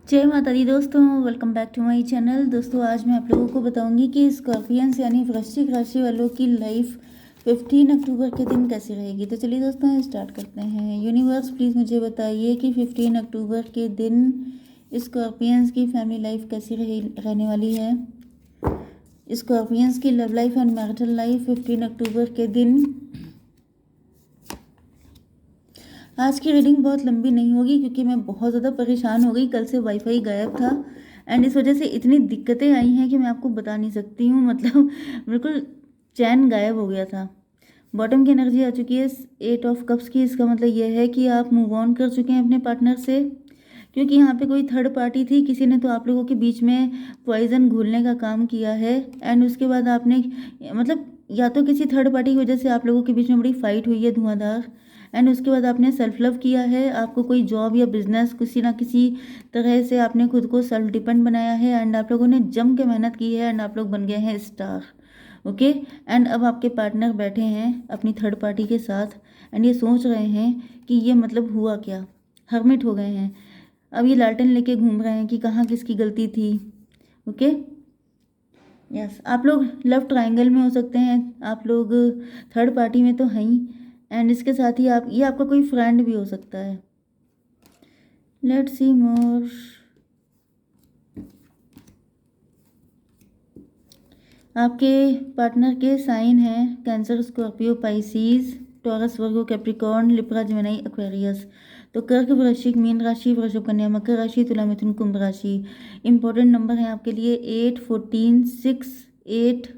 जय माता दी दोस्तों, welcome back to my channel. दोस्तों आज मैं आप लोगों को बताऊंगी कि स्कॉर्पियंस यानी वृश्चिक राशि वालों की लाइफ 15 अक्टूबर के दिन कैसी रहेगी। तो चलिए दोस्तों स्टार्ट करते हैं। यूनिवर्स प्लीज़ मुझे बताइए कि 15 अक्टूबर के दिन स्कॉर्पियंस की फैमिली लाइफ कैसी रहने वाली है। स्कॉर्पियंस की love life and marital life 15 अक्टूबर के दिन। आज की रीडिंग बहुत लंबी नहीं होगी क्योंकि मैं बहुत ज़्यादा परेशान हो गई। कल से वाईफाई गायब था एंड इस वजह से इतनी दिक्कतें आई हैं कि मैं आपको बता नहीं सकती हूँ। मतलब बिल्कुल चैन गायब हो गया था। बॉटम की एनर्जी आ चुकी है 8 ऑफ कप्स की। इसका मतलब यह है कि आप मूव ऑन कर चुके हैं अपने पार्टनर से, क्योंकि यहाँ पे कोई थर्ड पार्टी थी, किसी ने तो आप लोगों के बीच में पॉइजन घोलने का काम किया है। एंड उसके बाद आपने मतलब या तो किसी थर्ड पार्टी की वजह से आप लोगों के बीच में बड़ी फाइट हुई है धुआंधार। एंड उसके बाद आपने सेल्फ लव किया है। आपको कोई जॉब या बिजनेस किसी ना किसी तरह से आपने खुद को सेल्फ डिपेंड बनाया है एंड आप लोगों ने जम के मेहनत की है एंड आप लोग बन गए हैं स्टार। ओके। एंड अब आपके पार्टनर बैठे हैं अपनी थर्ड पार्टी के साथ एंड ये सोच रहे हैं कि ये मतलब हुआ क्या, हर्मिट हो गए हैं। अब ये लालटेन लेके घूम रहे हैं कि कहाँ किसकी गलती थी। ओके। यस, आप लोग लव ट्रायंगल में हो सकते हैं, आप लोग थर्ड पार्टी में तो हैं ही एंड इसके साथ ही आप ये आपका कोई फ्रेंड भी हो सकता है। लेट्स सी मोर। आपके पार्टनर के साइन हैं कैंसर, स्कॉर्पियो, पाइसीज, टॉरस, वर्गो, कैप्रिकॉर्न, लिब्रा, जेमिनी, एक्वेरियस। तो कर्क, वृश्चिक, मीन राशि, वृषभ, कन्या, मकर राशि, तुला, मिथुन, कुंभ राशि। इंपॉर्टेंट नंबर है आपके लिए 8, 14, 6, 8,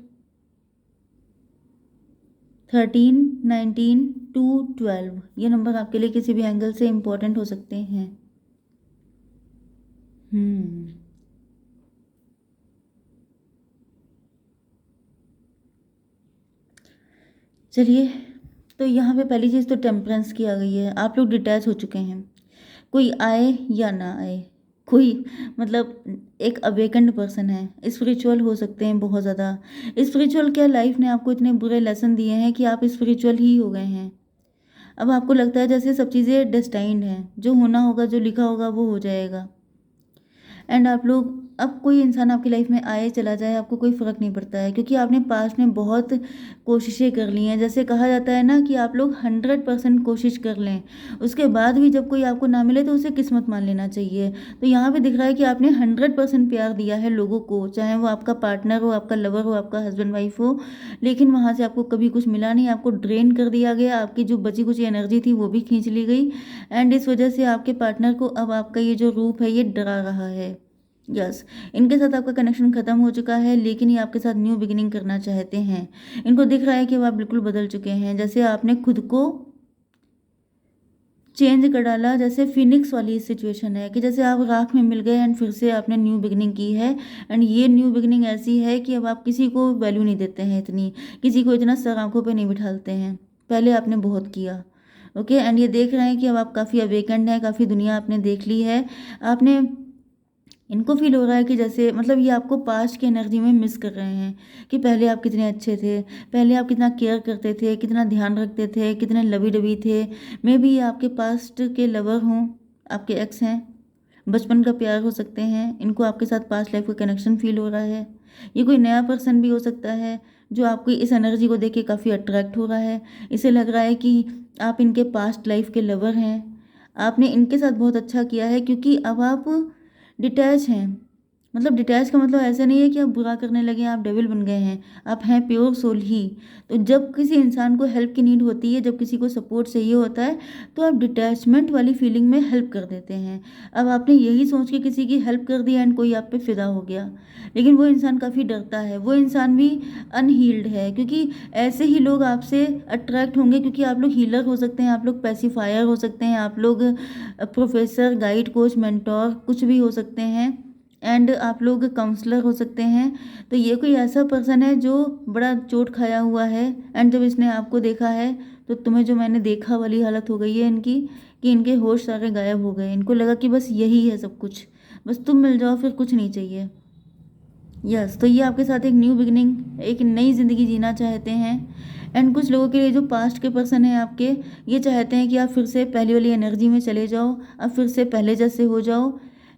13, 19, 2, 12। ये नंबर आपके लिए किसी भी एंगल से इंपॉर्टेंट हो सकते हैं। चलिए, तो यहाँ पे पहली चीज़ तो टेम्परेंस की आ गई है। आप लोग डिटैच हो चुके हैं, कोई आए या ना आए, कोई मतलब एक अवेकन्ड पर्सन है। स्पिरिचुअल हो सकते हैं बहुत ज़्यादा। स्पिरिचुअल क्या, लाइफ ने आपको इतने बुरे लेसन दिए हैं कि आप स्पिरिचुअल ही हो गए हैं। अब आपको लगता है जैसे सब चीज़ें डेस्टाइंड हैं, जो होना होगा, जो लिखा होगा वो हो जाएगा। एंड आप लोग, अब कोई इंसान आपकी लाइफ में आए चला जाए आपको कोई फ़र्क नहीं पड़ता है, क्योंकि आपने पास्ट में बहुत कोशिशें कर ली हैं। जैसे कहा जाता है ना कि आप लोग 100% कोशिश कर लें, उसके बाद भी जब कोई आपको ना मिले तो उसे किस्मत मान लेना चाहिए। तो यहाँ पे दिख रहा है कि आपने 100% प्यार दिया है लोगों को, चाहे वो आपका पार्टनर हो, आपका लवर हो, आपका हस्बैंड वाइफ हो, लेकिन वहाँ से आपको कभी कुछ मिला नहीं। आपको ड्रेन कर दिया गया, आपकी जो बची कुछ एनर्जी थी वो भी खींच ली गई एंड इस वजह से आपके पार्टनर को अब आपका ये जो रूप है ये डरा रहा है। यस, इनके साथ आपका कनेक्शन ख़त्म हो चुका है, लेकिन ये आपके साथ न्यू बिगिनिंग करना चाहते हैं। इनको दिख रहा है कि वो आप बिल्कुल बदल चुके हैं, जैसे आपने खुद को चेंज कर डाला। जैसे फिनिक्स वाली सिचुएशन है कि जैसे आप राख में मिल गए एंड फिर से आपने न्यू बिगिनिंग की है। एंड ये न्यू बिगिनिंग ऐसी है कि अब आप किसी को वैल्यू नहीं देते हैं इतनी, किसी को इतना सर आँखों पर नहीं बिठाते हैं। पहले आपने बहुत किया। ओके। एंड ये देख रहे हैं कि अब आप काफ़ी अवेकेंड हैं, काफ़ी दुनिया आपने देख ली है। आपने, इनको फील हो रहा है कि जैसे मतलब ये आपको पास्ट की एनर्जी में मिस कर रहे हैं कि पहले आप कितने अच्छे थे, पहले आप कितना केयर करते थे, कितना ध्यान रखते थे, कितने लवी डबी थे। मे बी ये आपके पास्ट के लवर हों, आपके एक्स हैं, बचपन का प्यार हो सकते हैं। इनको आपके साथ पास्ट लाइफ का कनेक्शन फील हो रहा है। ये कोई नया पर्सन भी हो सकता है जो आपकी इस एनर्जी को देख के काफ़ी अट्रैक्ट हो रहा है। इसे लग रहा है कि आप इनके पास्ट लाइफ के लवर हैं। आपने इनके साथ बहुत अच्छा किया है क्योंकि अब आप डिटैच हैं। मतलब डिटैच का मतलब ऐसा नहीं है कि आप बुरा करने लगे, आप डेविल बन गए हैं। आप हैं प्योर सोल ही। तो जब किसी इंसान को हेल्प की नीड होती है, जब किसी को सपोर्ट चाहिए होता है, तो आप डिटैचमेंट वाली फीलिंग में हेल्प कर देते हैं। अब आपने यही सोच के किसी की हेल्प कर दी एंड कोई आप पे फिदा हो गया, लेकिन वो इंसान काफ़ी डरता है, वो इंसान भी अनहील्ड है, क्योंकि ऐसे ही लोग आपसे अट्रैक्ट होंगे। क्योंकि आप लोग हीलर हो सकते हैं, आप लोग पैसिफायर हो सकते हैं, आप लोग प्रोफेसर, गाइड, कोच, मेंटोर कुछ भी हो सकते हैं एंड आप लोग काउंसलर हो सकते हैं। तो ये कोई ऐसा पर्सन है जो बड़ा चोट खाया हुआ है एंड जब इसने आपको देखा है तो तुम्हें जो मैंने देखा वाली हालत हो गई है इनकी, कि इनके होश सारे गायब हो गए। इनको लगा कि बस यही है सब कुछ, बस तुम मिल जाओ, फिर कुछ नहीं चाहिए। यस, तो ये आपके साथ एक न्यू बिगिनिंग, एक नई ज़िंदगी जीना चाहते हैं। एंड कुछ लोगों के लिए जो पास्ट के पर्सन हैं आपके, ये चाहते हैं कि आप फिर से पहली वाली एनर्जी में चले जाओ, आप फिर से पहले जैसे हो जाओ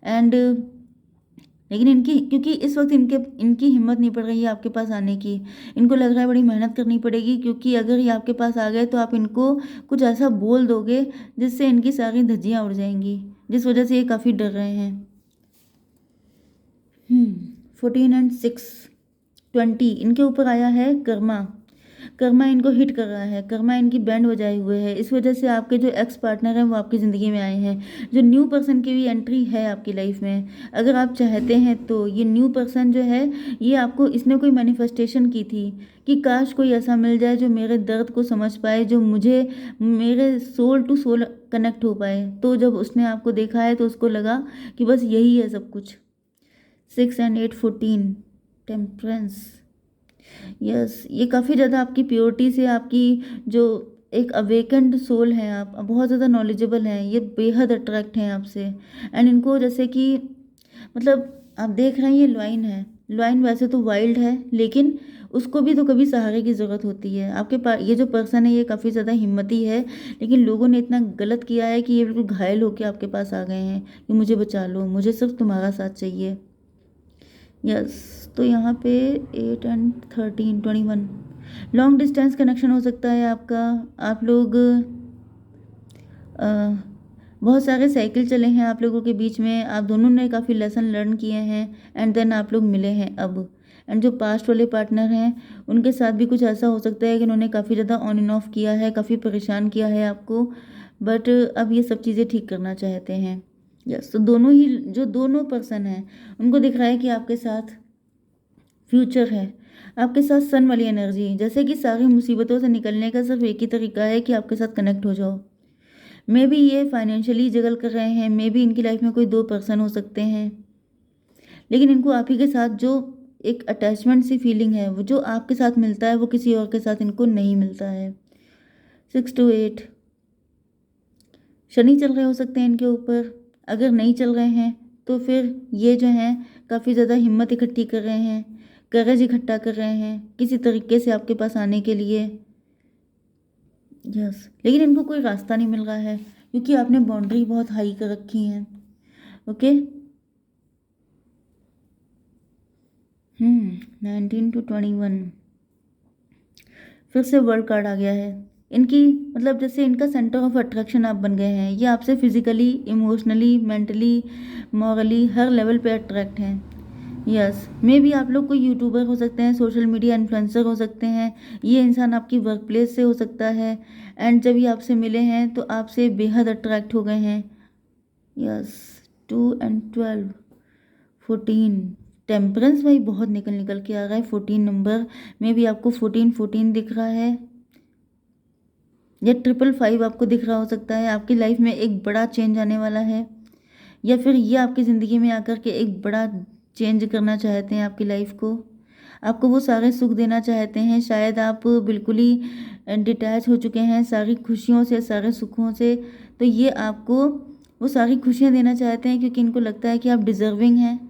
एंड लेकिन इनकी, क्योंकि इस वक्त इनकी हिम्मत नहीं पड़ रही है आपके पास आने की। इनको लग रहा है बड़ी मेहनत करनी पड़ेगी, क्योंकि अगर ये आपके पास आ गए तो आप इनको कुछ ऐसा बोल दोगे जिससे इनकी सारी धज्जियां उड़ जाएंगी, जिस वजह से ये काफ़ी डर रहे हैं। 14 एंड 6 20 इनके ऊपर आया है कर्मा। कर्मा इनको हिट कर रहा है, कर्मा इनकी बैंड बजाए हुए है। इस वजह से आपके जो एक्स पार्टनर हैं वो आपकी ज़िंदगी में आए हैं। जो न्यू पर्सन की भी एंट्री है आपकी लाइफ में, अगर आप चाहते हैं तो ये न्यू पर्सन जो है, ये आपको, इसने कोई मैनिफेस्टेशन की थी कि काश कोई ऐसा मिल जाए जो मेरे दर्द को समझ पाए, जो मुझे मेरे सोल टू सोल कनेक्ट हो पाए। तो जब उसने आपको देखा है तो उसको लगा कि बस यही है सब कुछ। 6 एंड 8 14 टेम्परेंस। यस, ये काफ़ी ज़्यादा आपकी प्योरिटी से, आपकी जो एक अवेकेंड सोल है, आप बहुत ज़्यादा नॉलेजेबल हैं, ये बेहद अट्रैक्ट हैं आपसे। एंड इनको जैसे कि, मतलब आप देख रहे हैं ये लॉइन है, लॉइन वैसे तो वाइल्ड है, लेकिन उसको भी तो कभी सहारे की ज़रूरत होती है। आपके पास ये जो पर्सन है ये काफ़ी ज़्यादा हिम्मती है, लेकिन लोगों ने इतना गलत किया है कि ये बिल्कुल घायल होकर आपके पास आ गए हैं कि मुझे बचा लो, मुझे सिर्फ तुम्हारा साथ चाहिए। यस, तो यहाँ पे 8 एंड 13 21 लॉन्ग डिस्टेंस कनेक्शन हो सकता है आपका। आप लोग अ, बहुत सारे साइकिल चले हैं आप लोगों के बीच में, आप दोनों ने काफ़ी लेसन लर्न किए हैं एंड देन आप लोग मिले हैं अब। एंड जो पास्ट वाले पार्टनर हैं उनके साथ भी कुछ ऐसा हो सकता है कि उन्होंने काफ़ी ज़्यादा ऑन एंड ऑफ किया है, काफ़ी परेशान किया है आपको, बट अब ये सब चीज़ें ठीक करना चाहते हैं। यस, तो दोनों ही, जो दोनों पर्सन हैं उनको दिख रहा है कि आपके साथ फ्यूचर है, आपके साथ सन वाली एनर्जी, जैसे कि सारी मुसीबतों से निकलने का सिर्फ एक ही तरीका है कि आपके साथ कनेक्ट हो जाओ। मे बी ये फाइनेंशियली जगल कर रहे हैं, मे बी इनकी लाइफ में कोई दो पर्सन हो सकते हैं, लेकिन इनको आप ही के साथ जो एक अटैचमेंट सी फीलिंग है, वो जो आपके साथ मिलता है वो किसी और के साथ इनको नहीं मिलता है। 6 to 8 शनि चल रहे हो सकते हैं इनके ऊपर। अगर नहीं चल रहे हैं तो फिर ये जो हैं काफ़ी ज़्यादा हिम्मत इकट्ठी कर रहे हैं, करेज इकट्ठा कर रहे हैं किसी तरीके से आपके पास आने के लिए। यस, लेकिन इनको कोई रास्ता नहीं मिल रहा है, क्योंकि आपने बाउंड्री बहुत हाई कर रखी है। ओके। 19 to 21 फिर से वर्ल्ड कार्ड आ गया है। इनकी, मतलब जैसे इनका सेंटर ऑफ अट्रैक्शन आप बन गए हैं, ये आपसे फिजिकली, इमोशनली, मेंटली, मॉरली हर लेवल पे अट्रैक्ट हैं। यस, मे बी आप लोग कोई यूट्यूबर हो सकते हैं, सोशल मीडिया इन्फ्लुएंसर हो सकते हैं, ये इंसान आपकी वर्क प्लेस से हो सकता है, एंड जब ये आपसे मिले हैं तो आपसे बेहद अट्रैक्ट हो गए हैं। यस, 2 एंड 12 14 टेम्परेंस भाई बहुत निकल निकल के आ रहा है। 14 नंबर में भी आपको 14 दिख रहा है, या 555 आपको दिख रहा हो सकता है। आपकी लाइफ में एक बड़ा चेंज आने वाला है, या फिर ये आपकी ज़िंदगी में आकर के एक बड़ा चेंज करना चाहते हैं आपकी लाइफ को, आपको वो सारे सुख देना चाहते हैं। शायद आप बिल्कुल ही डिटैच हो चुके हैं सारी खुशियों से, सारे सुखों से, तो ये आपको वो सारी खुशियाँ देना चाहते हैं, क्योंकि इनको लगता है कि आप डिज़र्विंग हैं।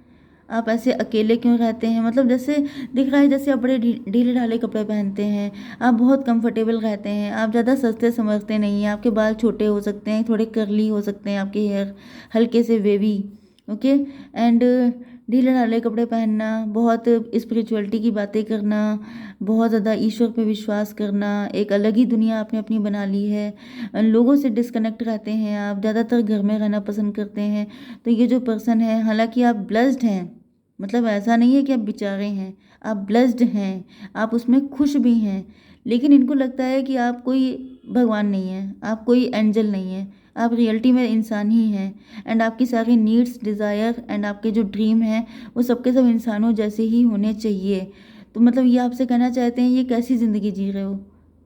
आप ऐसे अकेले क्यों रहते हैं, मतलब जैसे दिख रहा है जैसे आप बड़े ढीले ढाले कपड़े पहनते हैं, आप बहुत कंफर्टेबल रहते हैं, आप ज़्यादा सस्ते समझते नहीं हैं, आपके बाल छोटे हो सकते हैं, थोड़े कर्ली हो सकते हैं, आपके हेयर हल्के से वेवी। ओके। एंड ढीले ढाले कपड़े पहनना, बहुत स्पिरिचुअलिटी की बातें करना, बहुत ज़्यादा ईश्वर पे विश्वास करना, एक अलग ही दुनिया आपने अपनी बना ली है। लोगों से डिस्कनेक्ट रहते हैं, आप ज़्यादातर घर में रहना पसंद करते हैं। तो ये जो पर्सन है, हालांकि आप ब्लेस्ड हैं, मतलब ऐसा नहीं है कि आप बेचारे हैं, आप ब्लेस्ड हैं, आप उसमें खुश भी हैं, लेकिन इनको लगता है कि आप कोई भगवान नहीं है, आप कोई एंजल नहीं है, आप रियलिटी में इंसान ही हैं। एंड आपकी सारी नीड्स, डिज़ायर एंड आपके जो ड्रीम हैं वो सबके सब इंसानों जैसे ही होने चाहिए। तो मतलब ये आपसे कहना चाहते हैं ये कैसी ज़िंदगी जी रहे हो,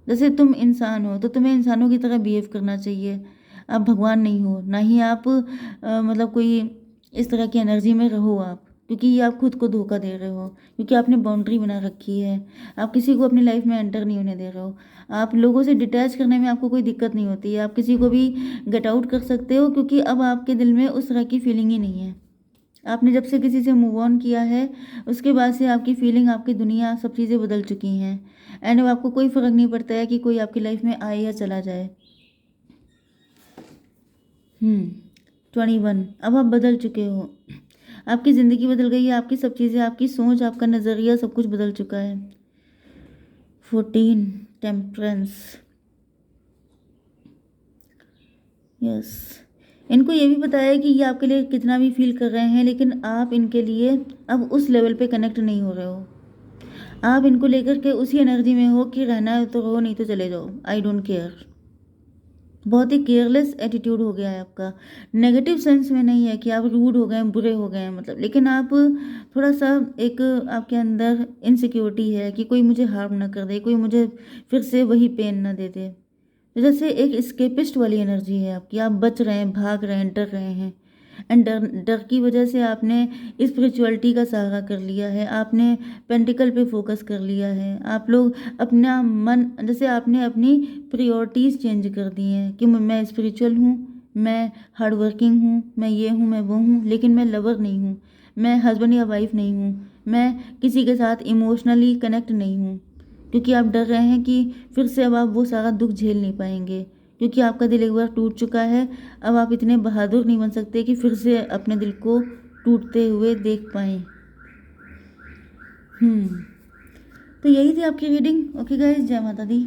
जैसे तुम इंसान हो तो तुम्हें इंसानों की तरह बिहेव करना चाहिए। आप भगवान नहीं हो, ना ही आप मतलब कोई इस तरह की एनर्जी में रहो आप, क्योंकि ये आप खुद को धोखा दे रहे हो, क्योंकि आपने बाउंड्री बना रखी है। आप किसी को अपनी लाइफ में एंटर नहीं होने दे रहे हो। आप लोगों से डिटैच करने में आपको कोई दिक्कत नहीं होती है, आप किसी को भी गेट आउट कर सकते हो, क्योंकि अब आपके दिल में उस तरह की फीलिंग ही नहीं है। आपने जब से किसी से मूव ऑन किया है उसके बाद से आपकी फीलिंग, आपकी दुनिया, सब चीज़ें बदल चुकी हैं। एंड अब आपको कोई फ़र्क नहीं पड़ता है कि कोई आपकी लाइफ में आए या चला जाए। 21, अब आप बदल चुके हो, आपकी ज़िंदगी बदल गई है, आपकी सब चीज़ें, आपकी सोच, आपका नज़रिया सब कुछ बदल चुका है। 14, टेम्परेंस, यस। इनको ये भी पता है कि ये आपके लिए कितना भी फील कर रहे हैं, लेकिन आप इनके लिए अब उस लेवल पे कनेक्ट नहीं हो रहे हो। आप इनको लेकर के उसी एनर्जी में हो कि रहना है तो रहो, नहीं तो चले जाओ, आई डोंट केयर। बहुत ही केयरलेस एटीट्यूड हो गया है आपका। नेगेटिव सेंस में नहीं है कि आप रूड हो गए हैं, बुरे हो गए हैं मतलब, लेकिन आप थोड़ा सा एक आपके अंदर इनसिक्योरिटी है कि कोई मुझे हार्म ना कर दे, कोई मुझे फिर से वही पेन ना दे दे। तो जैसे एक एस्केपिस्ट वाली एनर्जी है आपकी, आप बच रहे हैं, भाग रहे हैं, डर रहे हैं। एंड डर डर की वजह से आपने स्पिरिचुअलिटी का सहारा कर लिया है, आपने पेंटिकल पे फोकस कर लिया है। आप लोग अपना मन, जैसे आपने अपनी प्रायोरिटीज़ चेंज कर दी हैं कि मैं स्पिरिचुअल हूँ, मैं हार्ड वर्किंग हूँ, मैं ये हूँ, मैं वो हूँ, लेकिन मैं लवर नहीं हूँ, मैं हस्बैंड या वाइफ नहीं हूँ, मैं किसी के साथ इमोशनली कनेक्ट नहीं हूँ। क्योंकि आप डर रहे हैं कि फिर से अब आप वो सारा दुख झेल नहीं पाएंगे, क्योंकि आपका दिल एक बार टूट चुका है। अब आप इतने बहादुर नहीं बन सकते कि फिर से अपने दिल को टूटते हुए देख पाएँ। तो यही थी आपकी रीडिंग। ओके गाइस, जय माता दी।